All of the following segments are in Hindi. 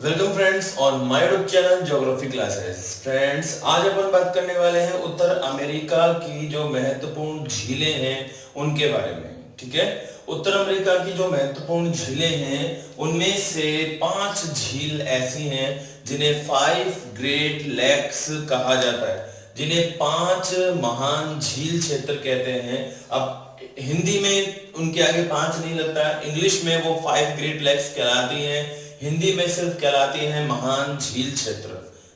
Welcome friends on my YouTube channel geography classes. Friends, आज अपन बात करने वाले हैं उत्तर अमेरिका की जो महत्वपूर्ण झीलें हैं उनके बारे में। ठीक है, उत्तर अमेरिका की जो महत्वपूर्ण झीलें हैं उनमें से 5 झील ऐसी हैं जिन्हें 5 ग्रेट लेक्स कहा जाता है, जिन्हें 5 महान झील क्षेत्र कहते हैं। अब हिंदी में उनके आगे 5 नहीं लगता, इंग्लिश में वो 5 ग्रेट लेक्स कहलाती हैं, हिंदी में सिर्फ कहलाती है महान झील क्षेत्र।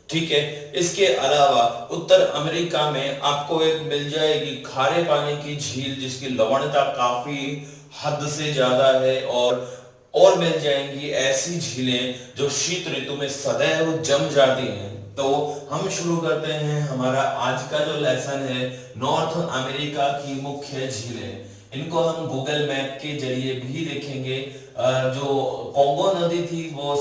ठीक है, इसके अलावा उत्तर अमेरिका में आपको एक मिल जाएगी खारे पानी की झील जिसकी लवणता काफी हद से ज्यादा है, और मिल जाएंगी ऐसी झीलें जो शीत ऋतु में सदैव जम जाती हैं। तो हम शुरू करते हैं हमारा आज का जो लेसन है, नॉर्थ अमेरिका की मुख्य झीलें। इनको हम गूगल मैप के जरिए भी देखेंगे। जो कॉन्गो नदी थी वो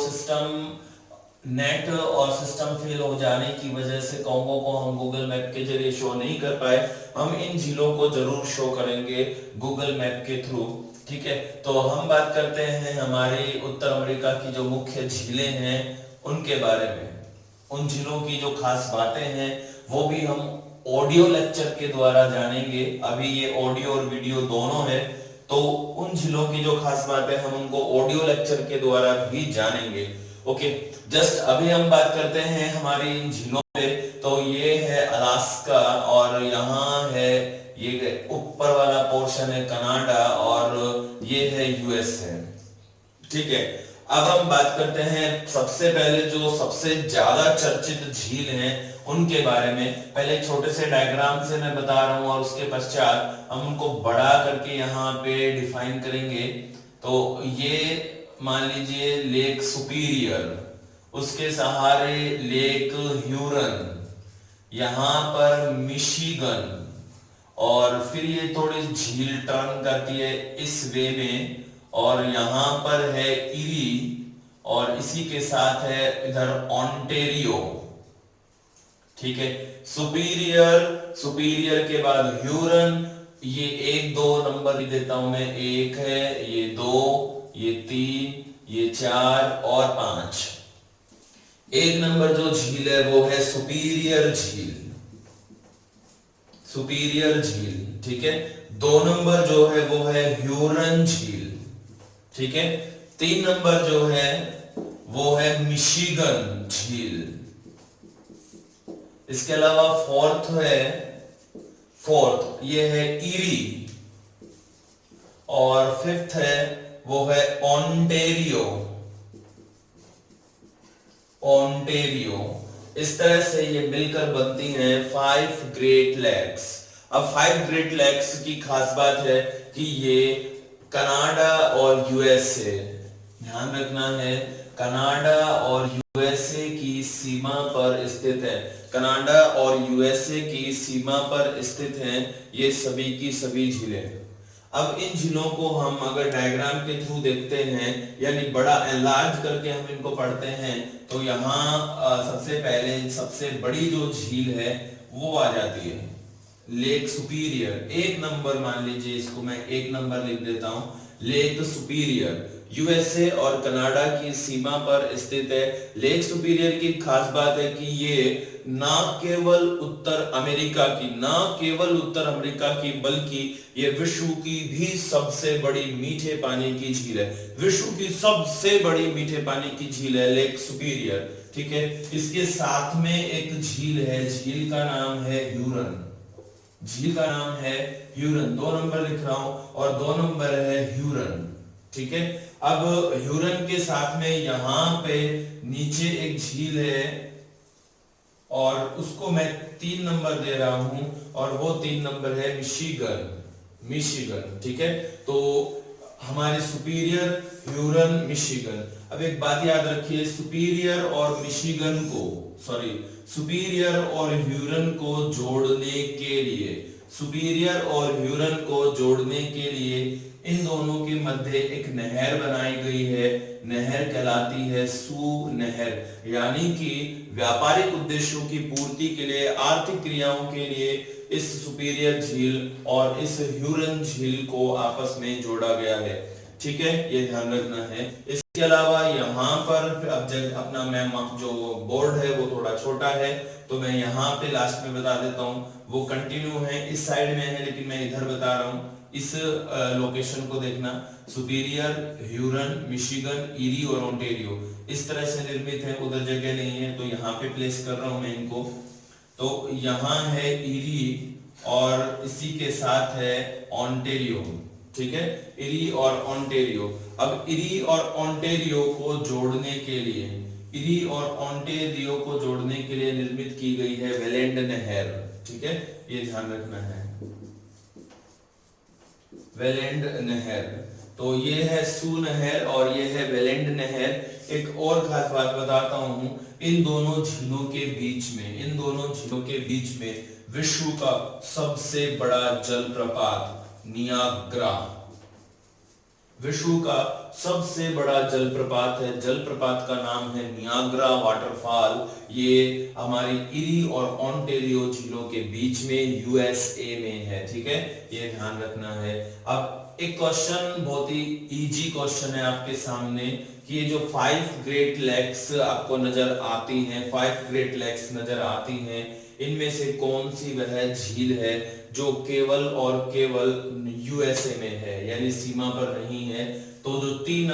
नेट और सिस्टम फेल हो जाने की वजह से कॉन्गो को हम गूगल मैप के जरिए शो नहीं कर पाए। हम इन झीलों को जरूर शो करेंगे गूगल मैप के थ्रू। ठीक है, तो हम बात करते हैं हमारी उत्तर अमेरिका की जो मुख्य झीलें हैं उनके बारे में। उन झीलों की जो खास बातें हैं वो भी हम ऑडियो लेक्चर के द्वारा जानेंगे। अभी ये ऑडियो और वीडियो दोनों है, तो उन झीलों की जो खास बातें हम उनको ऑडियो लेक्चर के द्वारा भी जानेंगे। ओके, जस्ट अभी हम बात करते हैं हमारी इन झीलों पे। तो ये है अलास्का और यहाँ है ये ऊपर वाला पोर्शन है कनाडा और ये है यूएस है। ठीक है, अब हम बात करते हैं सबसे पहले जो सबसे ज्यादा चर्चित झील हैं उनके बारे में। पहले छोटे से डायग्राम से मैं बता रहा हूं और उसके पश्चात हम उनको बड़ा करके यहाँ पे डिफाइन करेंगे। तो ये मान लीजिए लेक सुपीरियर, उसके सहारे लेक ह्यूरन, यहाँ पर मिशिगन, और फिर ये थोड़ी झील टर्न करती है इस वे में और यहाँ पर है इरी, और इसी के साथ है इधर ओंटेरियो। ठीक है, सुपीरियर, सुपीरियर के बाद ह्यूरन, ये 1-2 नंबर भी देता हूं मैं, 1 है, ये 2, ये 3, ये 4 और 5। 1 नंबर जो झील है वो है सुपीरियर झील, सुपीरियर झील। ठीक है, 2 नंबर जो है वो है ह्यूरन झील। ठीक है, 3 नंबर जो है वो है मिशिगन झील। इसके अलावा फोर्थ ये है इरी, और 5th है वो है ओंटेरियो। ओंटेरियो, इस तरह से ये मिलकर बनती हैं 5 ग्रेट लेक्स। अब 5 ग्रेट लेक्स की खास बात है कि ये कनाडा और यूएसए, ध्यान रखना है, कनाडा और यूएसए की सीमा पर स्थित है। कनाडा और यूएसए की सीमा पर स्थित हैं ये सभी की सभी झीलें। अब इन झीलों को हम अगर डायग्राम के थ्रू देखते हैं, यानी बड़ा एनलार्ज करके हम इनको पढ़ते हैं, तो यहाँ सबसे पहले सबसे बड़ी जो झील है वो आ जाती है लेक सुपीरियर। 1 नंबर मान लीजिए, इसको मैं 1 नंबर लिख देता हूं, लेक सुपीरियर यूएसए और कनाडा की सीमा पर स्थित है। लेक सुपीरियर की खास बात है कि ये ना केवल उत्तर अमेरिका की बल्कि ये विश्व की भी सबसे बड़ी मीठे पानी की झील है। विश्व की सबसे बड़ी मीठे पानी की झील है लेक सुपीरियर। ठीक है, इसके साथ में एक झील है, झील का नाम है ह्यूरन। झील का नाम है ह्यूरन, 2 नंबर लिख रहा हूं, और 2 नंबर है ह्यूरन। ठीक है, अब ह्यूरन के साथ में यहां पे नीचे एक झील है और उसको मैं 3 नंबर दे रहा हूं, और वो 3 नंबर है मिशिगन। ठीक है, तो हमारे सुपीरियर, ह्यूरन, मिशिगन। अब एक बात याद रखिए, सुपीरियर और ह्यूरन को जोड़ने के लिए इन दोनों के मध्य एक नहर बनाई गई है। नहर कहलाती है सू नहर, यानी कि व्यापारिक उद्देश्यों की पूर्ति के लिए, आर्थिक क्रियाओं के लिए इस सुपीरियर झील और इस ह्यूरन झील को आपस में जोड़ा गया है। ठीक है, ये ध्यान रखना है। इसके अलावा यहाँ पर अब जब अपना मैं जो बोर्ड है वो थोड़ा छोटा है, तो मैं यहाँ पे लास्ट में बता देता हूँ। वो कंटिन्यू है, इस साइड में है, लेकिन मैं इधर बता रहा हूँ। इस लोकेशन को देखना, सुपीरियर, ह्यूरन, मिशिगन, ईरी और ओंटारियो इस तरह से निर्मित है, उधर जगह नहीं है, तो यहाँ पे प्लेस कर रहा हूँ मैं इनको। तो यहाँ है ईरी और इसी के साथ है ओंटारियो, ठीक है, इरी और ओंटारियो। अब इरी और ओंटारियो को जोड़ने के लिए, इरी और ओंटारियो को जोड़ने के लिए निर्मित की गई है वेलेंड नहर, ठीक है, ये ध्यान रखना है, वेलेंड नहर। तो ये है सू नहर और ये है वेलेंड नहर। एक और खास बात बताता हूं, इन दोनों झीलों के बीच में, इन दोनों झीलों के बीच में विश्व का सबसे बड़ा जलप्रपात नियाग्रा, विश्व का सबसे बड़ा जलप्रपात है। जलप्रपात का नाम है नियाग्रा वाटरफॉल। ये हमारी इरी और ओंटारियो झीलों के बीच में यूएसए में है, ठीक है, ये ध्यान रखना है। अब एक क्वेश्चन, बहुत ही इजी क्वेश्चन है आपके सामने कि ये जो 5 ग्रेट लेक्स आपको नजर आती हैं, 5 ग्रेट लेक्स नजर आती हैं, इनमें से कौन सी वह झील है जो केवल और केवल यूएसए में है, यानी सीमा पर नहीं है। तो जो 3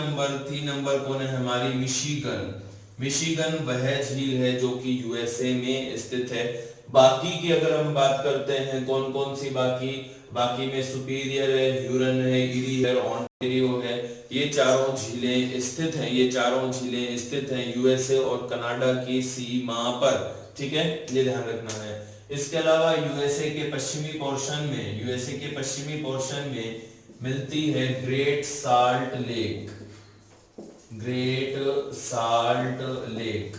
नंबर कौन है हमारी, मिशिगन। मिशिगन वह झील है जो कि यूएसए में स्थित है। बाकी की अगर हम बात करते हैं, कौन कौन सी बाकी में सुपीरियर है, ह्यूरन है, इरी है, ओंटारियो है, ये चारों झीलें स्थित हैं, ये चारों झीलें स्थित हैं यूएसए और कनाडा की सीमा पर, ठीक है, ये ध्यान रखना है। इसके अलावा यूएसए के पश्चिमी पोर्शन में, यूएसए के पश्चिमी पोर्शन में मिलती है great salt lake, great salt lake,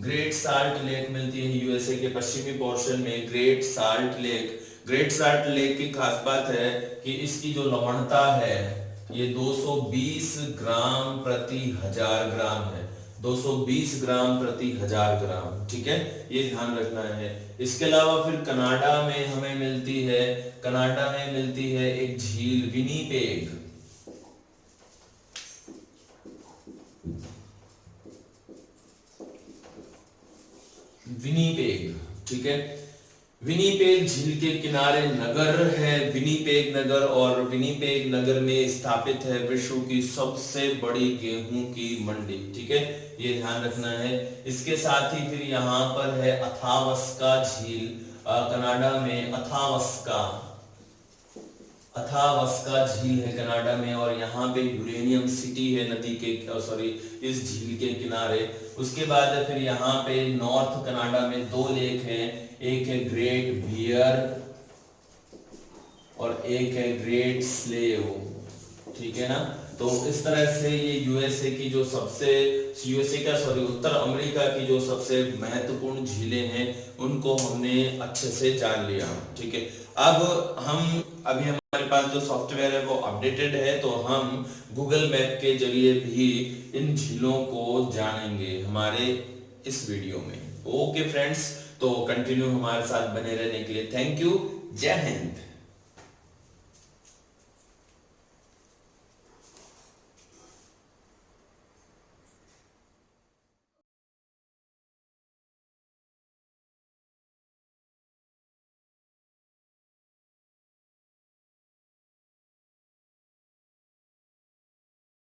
great salt lake मिलती है यूएसए के पश्चिमी पोर्शन में, great salt lake. Great salt lake की खास बात है कि इसकी जो लवणता है ये 220 ग्राम प्रति 1000 ग्राम है, 220 ग्राम प्रति 1000 ग्राम, ठीक है, ये ध्यान रखना है। इसके अलावा फिर कनाडा में हमें मिलती है, कनाडा में मिलती है एक झील विनीपेग, विनीपेग, ठीक है। विनीपेग झील के किनारे नगर है विनीपेग नगर, और विनीपेग नगर में स्थापित है विश्व की सबसे बड़ी गेहूं की मंडी, ठीक है, ये ध्यान रखना है। इसके साथ ही फिर यहाँ पर है अथावस्का झील, कनाडा में अथावस्का, अथावस्का झील है कनाडा में, और यहाँ पे यूरेनियम सिटी है नदी के, सॉरी, इस झील के किनारे। उसके बाद फिर यहाँ पे नॉर्थ कनाडा में 2 लेक हैं, एक है ग्रेट बियर और एक है ग्रेट स्लेव, ठीक है ना। तो इस तरह से ये यूएसए की जो सबसे, यूएसए का सॉरी उत्तर अमेरिका की जो सबसे महत्वपूर्ण झीलें हैं उनको हमने अच्छे से जान लिया, ठीक है। अब हम अभी हमारे पास जो सॉफ्टवेयर है वो अपडेटेड है, तो हम गूगल मैप के जरिए भी इन झीलों को जानेंगे हमारे इस वीडियो में। ओके फ्रेंड्स, तो कंटिन्यू हमारे साथ बने रहने के लिए थैंक यू। जय हिंद।